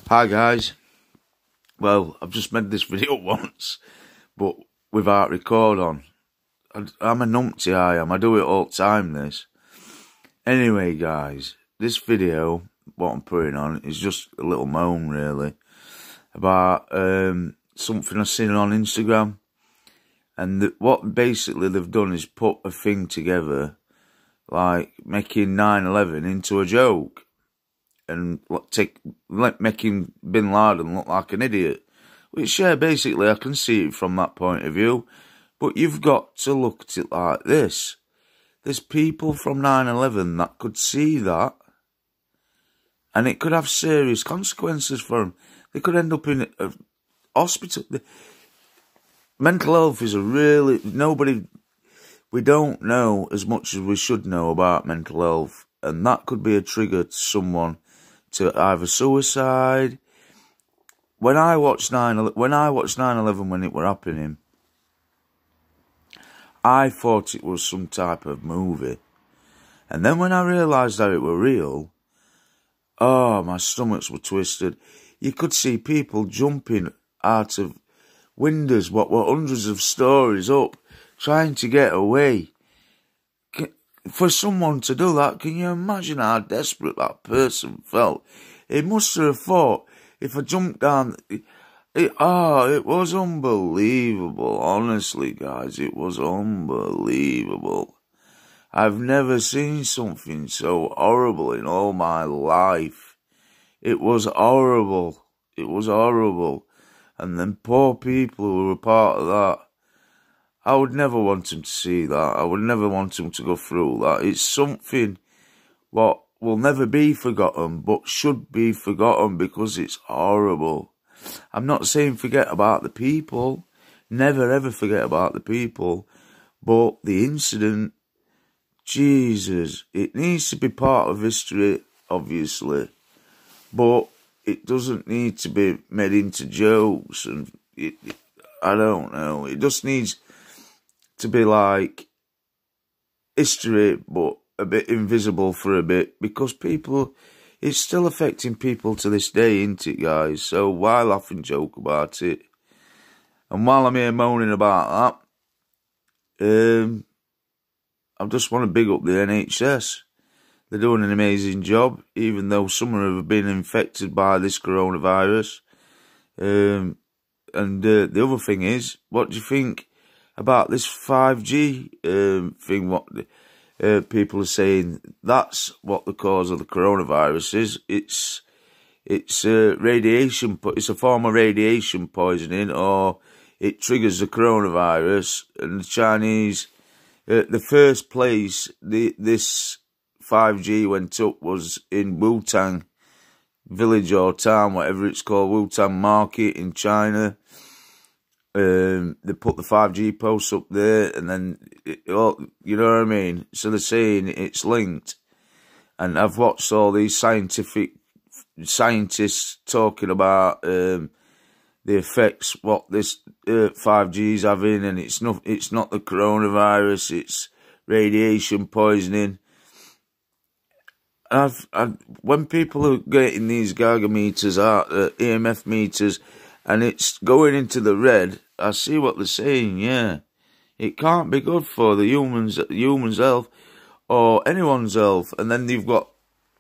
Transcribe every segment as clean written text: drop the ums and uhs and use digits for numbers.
Hi guys, well I've just made this video once but without record on. I'm a numpty, I do it all the time this. Anyway guys, this video, what I'm putting on is just a little moan really about something I've seen on Instagram. And what basically they've done is put a thing together like making 9/11 into a joke. And making Bin Laden look like an idiot. Which, yeah, basically I can see it from that point of view. But you've got to look at it like this. There's people from 9/11 that could see that. And it could have serious consequences for them. They could end up in a hospital. Mental health is we don't know as much as we should know about mental health. And that could be a trigger to someone to either suicide. When I watched 9/11 when it were happening, I thought it was some type of movie. And then when I realised that it were real, oh, my stomachs were twisted. You could see people jumping out of windows, what were hundreds of stories up, trying to get away. For someone to do that, can you imagine how desperate that person felt? He must have thought, if I jumped down... it was unbelievable. Honestly, guys, it was unbelievable. I've never seen something so horrible in all my life. It was horrible. It was horrible. And then poor people who were part of that. I would never want them to see that. I would never want them to go through that. It's something what will never be forgotten, but should be forgotten because it's horrible. I'm not saying forget about the people. Never ever forget about the people. But the incident, Jesus, it needs to be part of history, obviously. But it doesn't need to be made into jokes. And I don't know. It just needs to be like history, but a bit invisible for a bit, because people, it's still affecting people to this day, isn't it, guys? So why laugh and joke about it? And while I'm here moaning about that, I just want to big up the NHS. They're doing an amazing job, even though some have been infected by this coronavirus. And the other thing is, what do you think about this 5G thing? What people are saying, that's what the cause of the coronavirus is. It's radiation. It's a form of radiation poisoning, or it triggers the coronavirus. And the Chinese, the first place this 5G went up was in Wutang village or town, whatever it's called, Wutang Market in China. They put the 5G posts up there, and then, you know what I mean? So they're saying it's linked. And I've watched all these scientists talking about the effects what this 5G is having, and it's not the coronavirus, it's radiation poisoning. When people are getting these Gaga meters out, EMF meters, and it's going into the red, I see what they're saying, yeah. It can't be good for the human's health, or anyone's health. And then you've got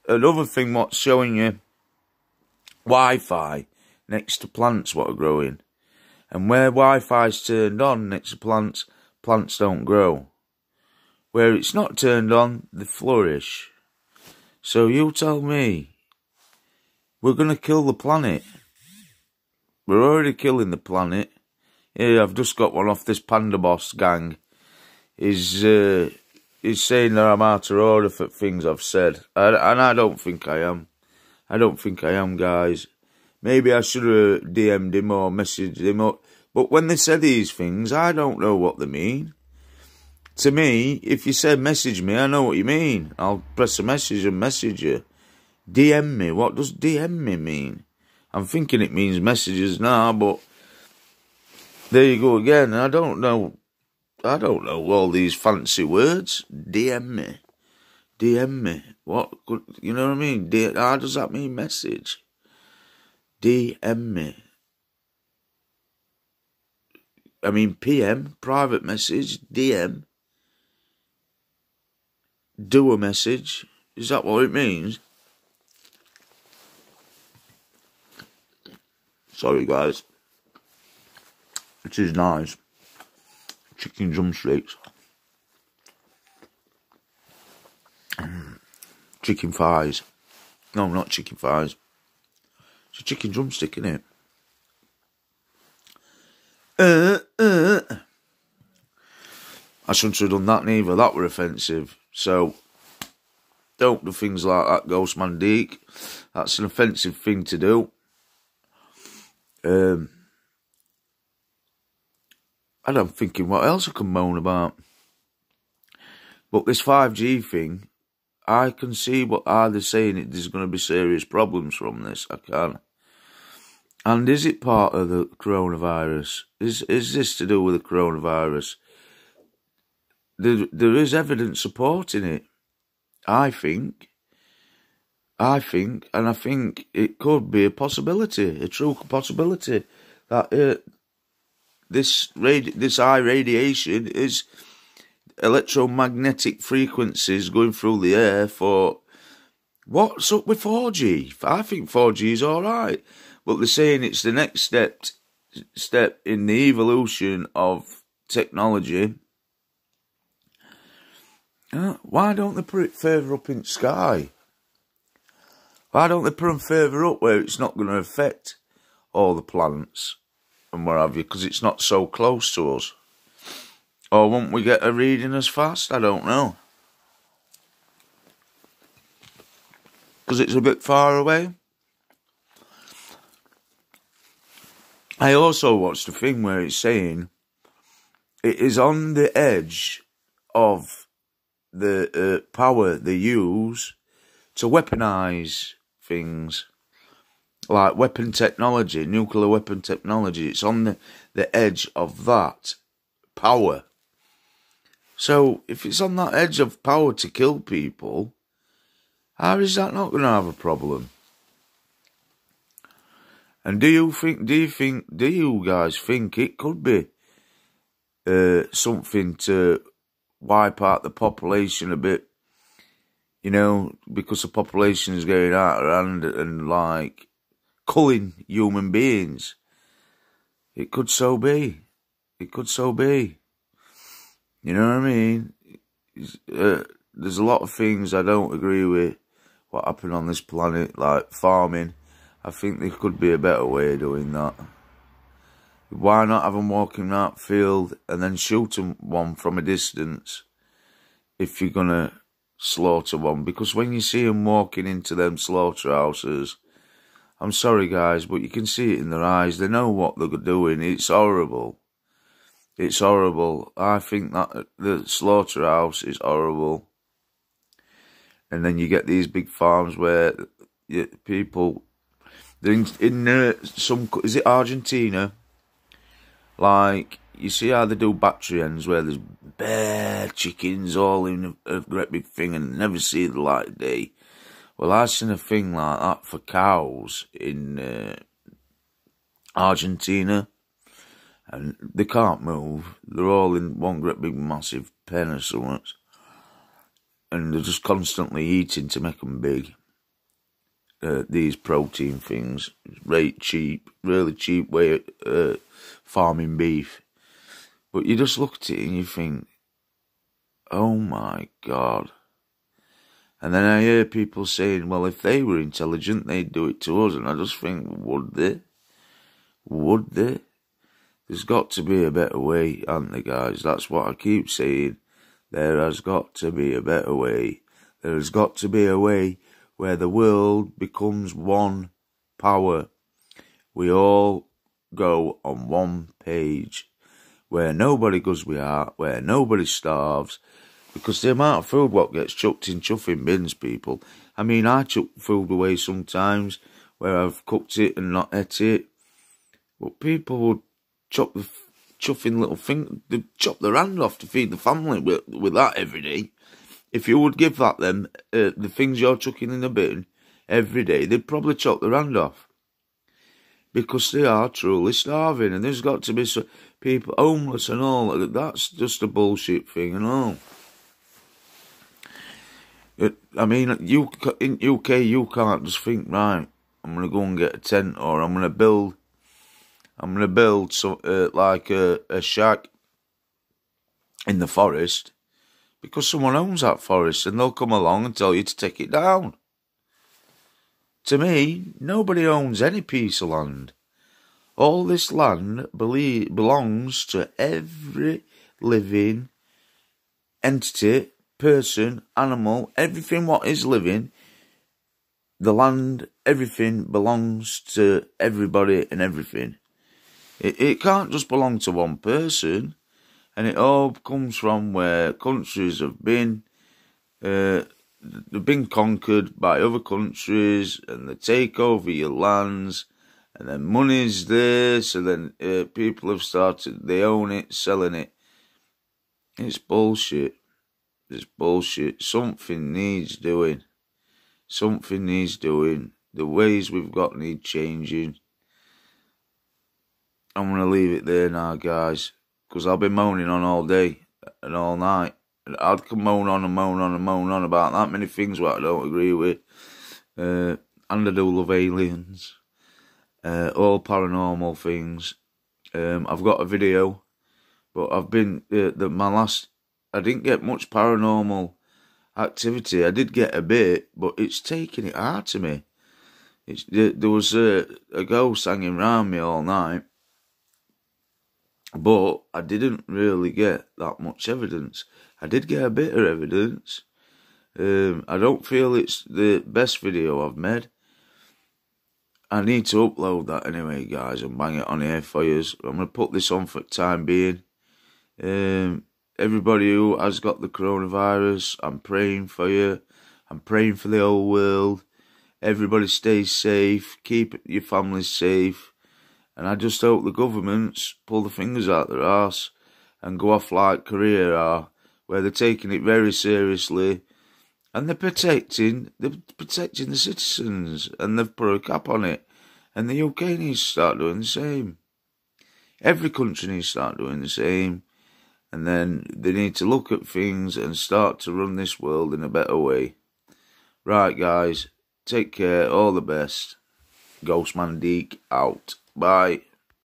another thing what's showing you Wi-Fi next to plants what are growing. And where Wi-Fi's turned on next to plants, plants don't grow. Where it's not turned on, they flourish. So you tell me, we're going to kill the planet. We're already killing the planet. Yeah, I've just got one off this Panda Boss gang. He's saying that I'm out of order for things I've said. And I don't think I am. I don't think I am, guys. Maybe I should have DM'd him or messaged him. But when they say these things, I don't know what they mean. To me, if you say message me, I know what you mean. I'll press a message and message you. DM me. What does DM me mean? I'm thinking it means messages now, but there you go again. I don't know all these fancy words. DM me. DM me. What? You know what I mean? How does that mean message? DM me. I mean, PM, private message, DM, do a message. Is that what it means? Sorry, guys. It is nice. Chicken drumsticks. Chicken thighs. No, not chicken thighs. It's a chicken drumstick, innit? I shouldn't have done that neither. That were offensive. So, don't do things like that, Ghostman Deak. That's an offensive thing to do. And I'm thinking, what else I can moan about? But this 5G thing, I can see what they're saying. There's going to be serious problems from this. I can. And is it part of the coronavirus? Is this to do with the coronavirus? There is evidence supporting it. I think, and I think it could be a possibility, a true possibility, that this eye radiation is electromagnetic frequencies going through the air for... What's up with 4G? I think 4G is alright, but they're saying it's the next step in the evolution of technology. Why don't they put it further up in the sky? Why don't they put them further up where it's not going to affect all the planets and what have you, because it's not so close to us? Or won't we get a reading as fast? I don't know. Because it's a bit far away. I also watched a thing where it's saying it is on the edge of the power they use to weaponise things. Like weapon technology, nuclear weapon technology. It's on the edge of that power. So, if it's on that edge of power to kill people, how is that not going to have a problem? And do you guys think it could be something to wipe out the population a bit? You know, because the population is going out around and like culling human beings. It could so be. It could so be. You know what I mean? There's a lot of things I don't agree with what happened on this planet, like farming. I think there could be a better way of doing that. Why not have them walking that field and then shoot them one from a distance if you're going to slaughter one? Because when you see them walking into them slaughterhouses, I'm sorry guys, but you can see it in their eyes. They know what they're doing. It's horrible. It's horrible. I think that the slaughterhouse is horrible. And then you get these big farms where people... In some... Is it Argentina? Like, you see how they do battery ends where there's bare chickens all in a great big thing and never see the light of day. Well, I've seen a thing like that for cows in Argentina. And they can't move. They're all in one great big massive pen or something. And they're just constantly eating to make them big. These protein things. Really cheap way of farming beef. But you just look at it and you think, oh my God. And then I hear people saying, well, if they were intelligent, they'd do it to us. And I just think, would they? Would they? There's got to be a better way, hasn't there, guys? That's what I keep saying. There has got to be a better way. There has got to be a way where the world becomes one power. We all go on one page. Where nobody goes without, where nobody starves. Because the amount of food what gets chucked in chuffing bins, people. I mean, I chuck food away sometimes where I've cooked it and not ate it. But people would chop the chuffing little thing, they'd chop their hand off to feed the family with that every day. If you would give that them, the things you're chucking in the bin every day, they'd probably chop their hand off. because they are truly starving, and there's got to be some people homeless and all. That's just a bullshit thing and all. I mean, in UK, you can't just think, right, I'm gonna go and get a tent, or I'm gonna build some like a shack in the forest, because someone owns that forest, and they'll come along and tell you to take it down. To me, nobody owns any piece of land. All this land belongs to every living entity, person, animal, everything what is living. The land, everything belongs to everybody and everything. It can't just belong to one person, and it all comes from where countries have been. They've been conquered by other countries, and they take over your lands, and then money's there, so then people have started, they own it, selling it. It's bullshit. It's bullshit. Something needs doing. Something needs doing. The ways we've got need changing. I'm going to leave it there now, guys, because I've been moaning on all day and all night. I can moan on and moan on and moan on about that many things what I don't agree with. And I do love aliens. All paranormal things. I've got a video, but I've been I didn't get much paranormal activity. I did get a bit, but it's taking it hard to me. There was a ghost hanging around me all night, but I didn't really get that much evidence. I did get a bit of evidence. I don't feel it's the best video I've made. I need to upload that anyway, guys, and bang it on here for you. I'm going to put this on for the time being. Everybody who has got the coronavirus, I'm praying for you. I'm praying for the whole world. Everybody stay safe. Keep your families safe. And I just hope the governments pull the fingers out their arse and go off like Korea are, where they're taking it very seriously. And they're protecting the citizens, and they've put a cap on it. And the UK needs to start doing the same. Every country needs to start doing the same. And then they need to look at things and start to run this world in a better way. Right, guys, take care, all the best. Ghostman Deak out. Bye.